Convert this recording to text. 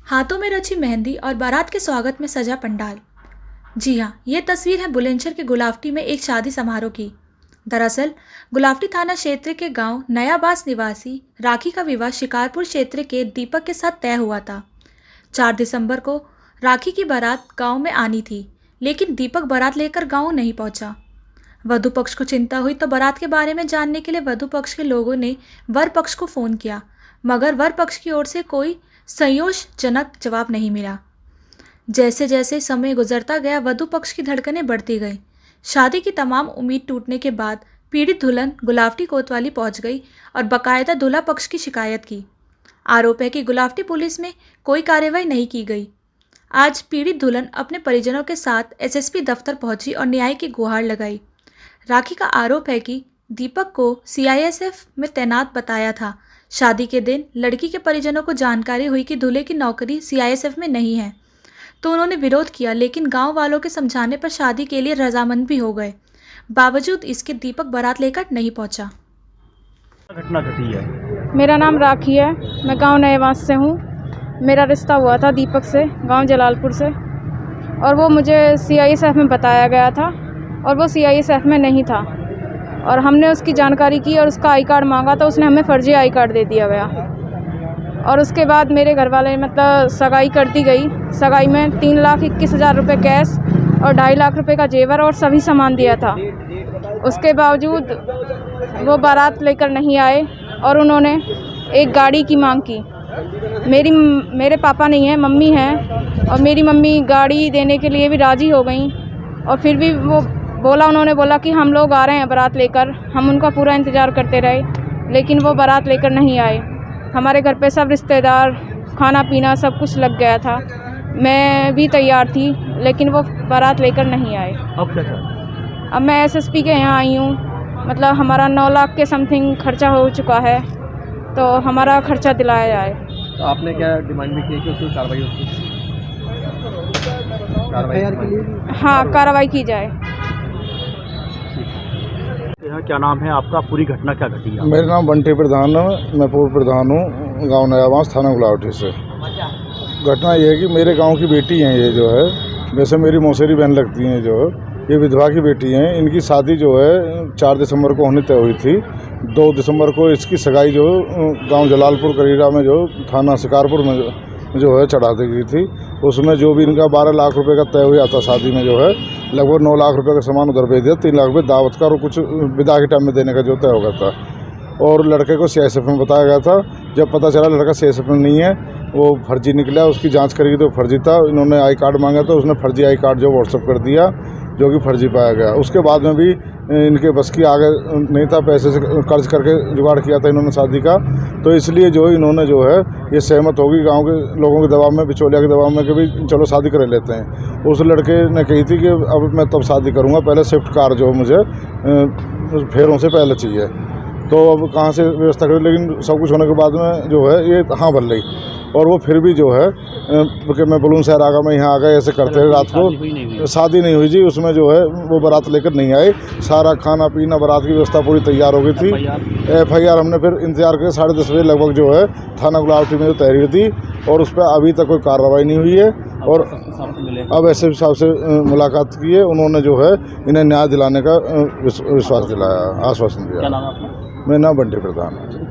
हाथों में रची मेहंदी और बारात के स्वागत में सजा पंडाल। जी हाँ, ये तस्वीर है बुलंदशहर के गुलावटी में एक शादी समारोह की। दरअसल गुलावटी थाना क्षेत्र के गांव नयाबास निवासी राखी का विवाह शिकारपुर क्षेत्र के दीपक के साथ तय हुआ था। 4 दिसंबर को राखी की बारात गांव में आनी थी, लेकिन दीपक बारात लेकर गांव नहीं पहुंचा। वधु पक्ष को चिंता हुई तो बारात के बारे में जानने के लिए वधु पक्ष के लोगों ने वर पक्ष को फ़ोन किया, मगर वर पक्ष की ओर से कोई संतोषजनक जवाब नहीं मिला। जैसे जैसे समय गुजरता गया, वधु पक्ष की धड़कनें बढ़ती गईं। शादी की तमाम उम्मीद टूटने के बाद पीड़ित दुल्हन गुलावटी कोतवाली पहुंच गई और बाकायदा दूल्हा पक्ष की शिकायत की। आरोप है कि गुलावटी पुलिस में कोई कार्रवाई नहीं की गई। आज पीड़ित दुल्हन अपने परिजनों के साथ एसएसपी दफ्तर पहुंची और न्याय की गुहार लगाई। राखी का आरोप है कि दीपक को सीआईएसएफ में तैनात बताया था। शादी के दिन लड़की के परिजनों को जानकारी हुई कि दूल्हे की नौकरी सीआईएसएफ में नहीं है, तो उन्होंने विरोध किया, लेकिन गांव वालों के समझाने पर शादी के लिए रजामंद भी हो गए। बावजूद इसके दीपक बारात लेकर नहीं पहुंचा। घटना घटी है। मेरा नाम राखी है, मैं गांव नएवास से हूँ। मेरा रिश्ता हुआ था दीपक से, गांव जलालपुर से, और वो मुझे सीआईएसएफ में बताया गया था और वो सीआईएसएफ में नहीं था। और हमने उसकी जानकारी की और उसका आई कार्ड मांगा तो उसने हमें फर्जी आई कार्ड दे दिया गया। और उसके बाद मेरे घर वाले सगाई कर दी गई। सगाई में 3,21,000 रुपये कैश और 2.5 लाख रुपए का जेवर और सभी सामान दिया था। उसके बावजूद वो बारात लेकर नहीं आए और उन्होंने एक गाड़ी की मांग की। मेरे पापा नहीं हैं, मम्मी हैं, और मेरी मम्मी गाड़ी देने के लिए भी राज़ी हो गई। और फिर भी उन्होंने बोला कि हम लोग आ रहे हैं बारात लेकर। हम उनका पूरा इंतज़ार करते रहे, लेकिन वो बारात लेकर नहीं आए। हमारे घर पे सब रिश्तेदार, खाना पीना सब कुछ लग गया था। मैं भी तैयार थी, लेकिन वो बारात लेकर नहीं आए। अब क्या था? अब मैं एसएसपी के यहाँ आई हूँ। हमारा 9 लाख के समथिंग खर्चा हो चुका है, तो हमारा खर्चा दिलाया जाए। तो आपने क्या डिमांड भी की कि उसकी कार्रवाई हाँ, कार्रवाई की जाए। यहाँ क्या नाम है आपका? पूरी घटना क्या घटी है? मेरा नाम बंटी प्रधान है, मैं पूर्व प्रधान हूँ गांव नयाबास थाना गुलावटी से। घटना ये है कि मेरे गांव की बेटी हैं ये जो है, वैसे मेरी मौसेरी बहन लगती हैं, जो ये विधवा की बेटी हैं। इनकी शादी जो है 4 दिसंबर को होनी तय हुई थी। 2 दिसंबर को इसकी सगाई जो गांव जलालपुर करीरा में जो थाना शिकारपुर में जो है चढ़ा दी गई थी। उसमें जो भी इनका 12 लाख रुपए का तय हुआ था, शादी में जो है लगभग 9 लाख रुपए का सामान उधर भेज दिया। 3 लाख रुपये दावत का और कुछ विदा के टाइम में देने का जो तय हो गया था। और लड़के को सीआईएसएफ में बताया गया था। जब पता चला लड़का सीआईएसएफ में नहीं है, वो फर्जी निकला, उसकी जांच करी तो फर्जी था। इन्होंने आई कार्ड मांगा तो उसने फर्जी आई कार्ड जो व्हाट्सअप कर दिया, जो कि फर्जी पाया गया। उसके बाद में भी इनके बस की आगे नहीं था, पैसे से कर्ज करके जुगाड़ किया था इन्होंने शादी का। तो इसलिए जो इन्होंने जो है ये सहमत होगी गांव के लोगों के दबाव में, बिचौलिया के दबाव में, कि भी चलो शादी कर लेते हैं। उस लड़के ने कही थी कि अब मैं तब शादी करूंगा, पहले स्विफ्ट कार जो मुझे फेरों से पहले चाहिए। तो अब कहाँ से व्यवस्था करें, लेकिन सब कुछ होने के बाद में जो है ये हाँ भर ली। और वो फिर भी जो है कि मैं बुलंदशहर आ गया, मैं यहाँ आ गया, ऐसे करते रहे। रात को शादी नहीं हुई जी, उसमें जो है वो बारात लेकर नहीं आए। सारा खाना पीना बारात की व्यवस्था पूरी तैयार हो गई थी। FIR हमने फिर इंतजार करके 10:30 बजे लगभग जो है थाना गुलावटी में जो तहरीर दी, और उस पर अभी तक कोई कार्रवाई नहीं हुई है। और अब एसएसपी साहब से मुलाकात की है, उन्होंने जो है इन्हें न्याय दिलाने का विश्वास दिलाया, आश्वासन दिया। क्या नाम है आपका? मेरा नाम बंटी प्रधान है।